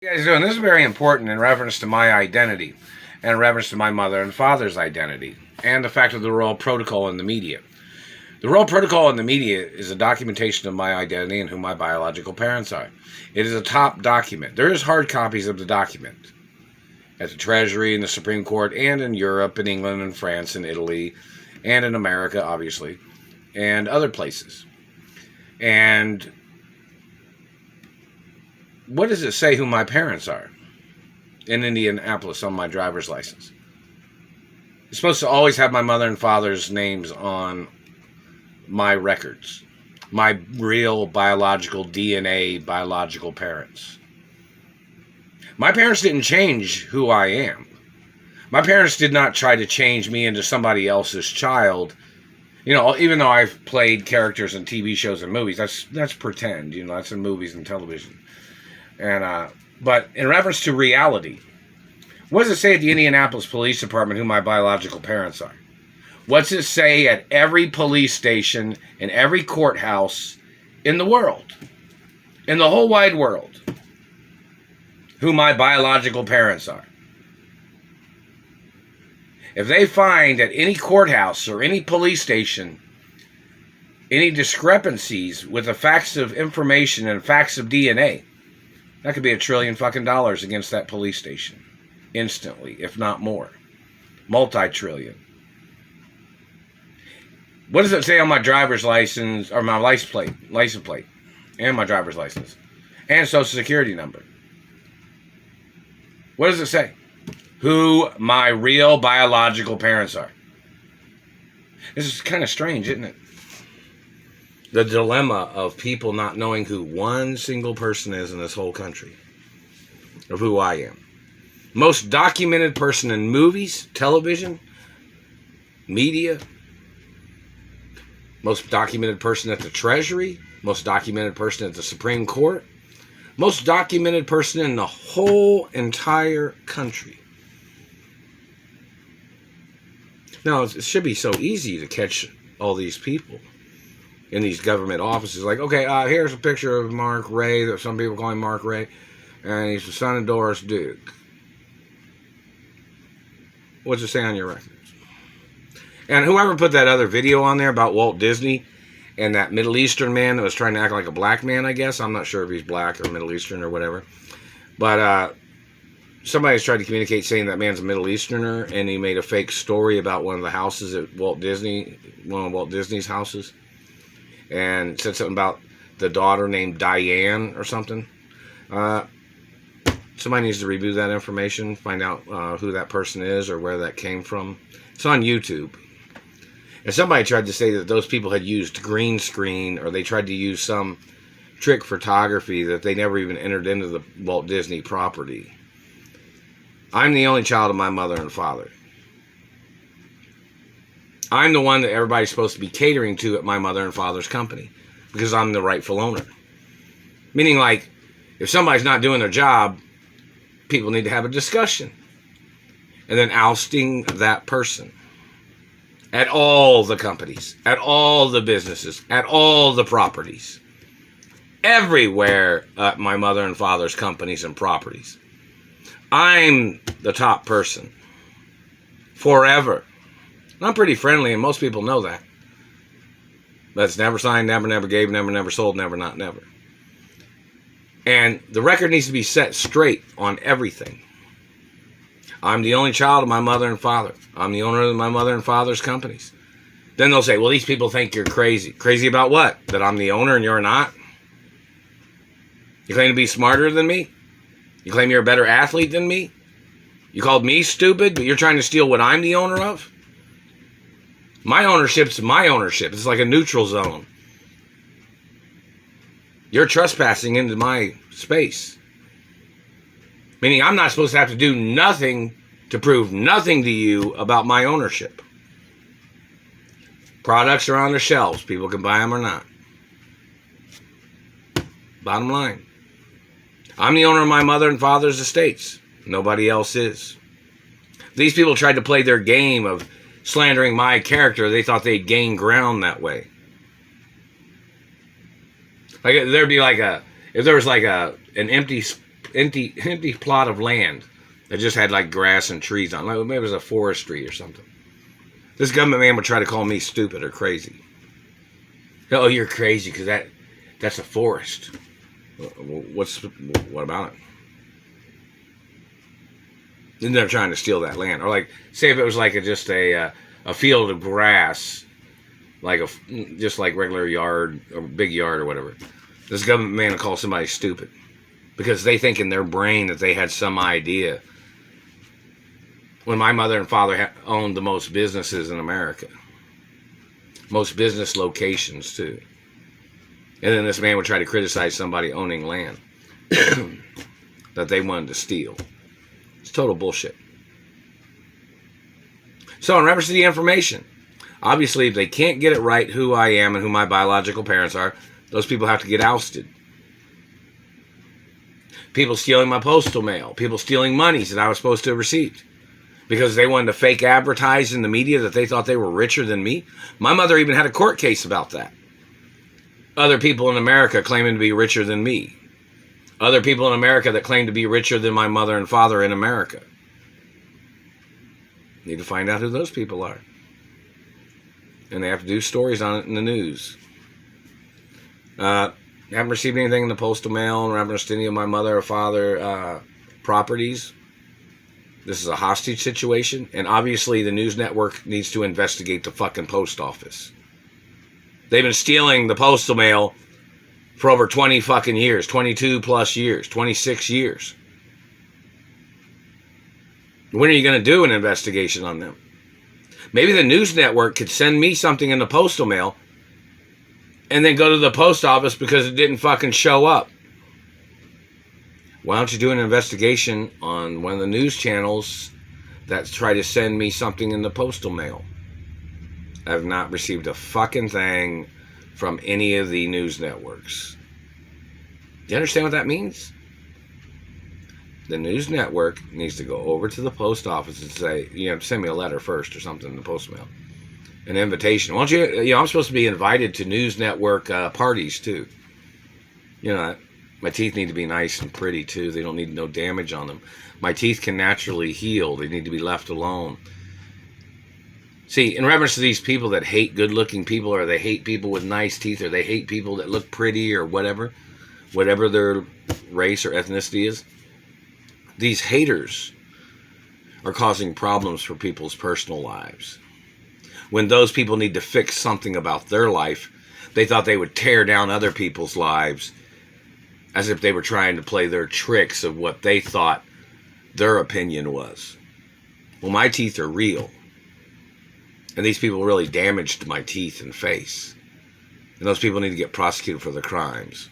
You guys doing? This is very important in reference to my identity and in reference to my mother and father's identity and the fact of the Royal Protocol in the media. The Royal Protocol in the media is a documentation of my identity and who my biological parents are. It is a top document. There is hard copies of the document at the Treasury and the Supreme Court and in Europe and England and France and Italy and in America, obviously, and other places. And what does it say who my parents are in Indianapolis on my driver's license? It's supposed to always have my mother and father's names on my records. My real biological DNA, biological parents. My parents didn't change who I am. My parents did not try to change me into somebody else's child. You know, even though I've played characters in TV shows and movies, that's pretend. You know, that's in movies and television. But in reference to reality, what does it say at the Indianapolis Police Department who my biological parents are? What's it say at every police station and every courthouse in the world, in the whole wide world, who my biological parents are? If they find at any courthouse or any police station any discrepancies with the facts of information and facts of DNA, that could be $1 trillion fucking against that police station. Instantly, if not more. Multi-trillion. What does it say on my driver's license, or my license plate, and my driver's license, and social security number? What does it say? Who my real biological parents are. This is kind of strange, isn't it? The dilemma of people not knowing who one single person is in this whole country, of who I am. Most documented person in movies, television, media. Most documented person at the Treasury. Most documented person at the Supreme Court. Most documented person in the whole entire country. Now, it should be so easy to catch all these people in these government offices. Like, okay, here's a picture of Mark Ray, that some people call him Mark Ray, and he's the son of Doris Duke. What's it say on your records? And whoever put that other video on there about Walt Disney and that Middle Eastern man that was trying to act like a black man, I guess. I'm not sure if he's black or Middle Eastern or whatever. But somebody's tried to communicate saying that man's a Middle Easterner, and he made a fake story about one of the houses at Walt Disney, one of Walt Disney's houses, and said something about the daughter named Diane or something. Somebody needs to review that information, find out who that person is or where that came from. It's on YouTube. And somebody tried to say that those people had used green screen, or they tried to use some trick photography, that they never even entered into the Walt Disney property. I'm the only child of my mother and father. I'm the one that everybody's supposed to be catering to at my mother and father's company, because I'm the rightful owner. Meaning, like, if somebody's not doing their job, people need to have a discussion. And then ousting that person. At all the companies, at all the businesses, at all the properties. Everywhere at my mother and father's companies and properties. I'm the top person. Forever. And I'm pretty friendly, and most people know that. That's never signed, never gave, never sold, never not never. And the record needs to be set straight on everything. I'm the only child of my mother and father. I'm the owner of my mother and father's companies. Then they'll say, well, these people think you're crazy. Crazy about what? That I'm the owner and you're not? You claim to be smarter than me? You claim you're a better athlete than me? You called me stupid, but you're trying to steal what I'm the owner of? My ownership's my ownership. It's like a neutral zone. You're trespassing into my space. Meaning I'm not supposed to have to do nothing to prove nothing to you about my ownership. Products are on the shelves. People can buy them or not. Bottom line. I'm the owner of my mother and father's estates. Nobody else is. These people tried to play their game of slandering my character. They thought they'd gain ground that way. Like, there'd be like if there was like an empty empty plot of land that just had like grass and trees on. Like maybe it was a forestry or something. This government man would try to call me stupid or crazy. Oh, you're crazy because that's a forest. What about it? And they're trying to steal that land. Or like, say if it was like just a field of grass, like just like regular yard or big yard or whatever. This government man will call somebody stupid because they think in their brain that they had some idea. When my mother and father owned the most businesses in America, most business locations too, and then this man would try to criticize somebody owning land that they wanted to steal. It's total bullshit. So in reference to the information, obviously if they can't get it right who I am and who my biological parents are, those people have to get ousted. People stealing my postal mail, people stealing monies that I was supposed to have received because they wanted to fake advertise in the media that they thought they were richer than me. My mother even had a court case about that. Other people in America claiming to be richer than me. Other people in America that claim to be richer than my mother and father in America. Need to find out who those people are. And they have to do stories on it in the news. Haven't received anything in the postal mail in reference to any of my mother or father properties. This is a hostage situation. And obviously the news network needs to investigate the fucking post office. They've been stealing the postal mail for over 20 fucking years. 22 plus years. 26 years. When are you going to do an investigation on them? Maybe the news network could send me something in the postal mail and then go to the post office because it didn't fucking show up. Why don't you do an investigation on one of the news channels that try to send me something in the postal mail? I have not received a fucking thing from any of the news networks. Do you understand what that means? The news network needs to go over to the post office and say, you have to send me a letter first or something in the post mail. An invitation. Why don't you, I'm supposed to be invited to news network parties too. My teeth need to be nice and pretty too. They don't need no damage on them. My teeth can naturally heal. They need to be left alone. See, in reference to these people that hate good-looking people, or they hate people with nice teeth, or they hate people that look pretty, or whatever their race or ethnicity is, these haters are causing problems for people's personal lives. When those people need to fix something about their life, they thought they would tear down other people's lives as if they were trying to play their tricks of what they thought their opinion was. Well, my teeth are real. And these people really damaged my teeth and face. And those people need to get prosecuted for their crimes.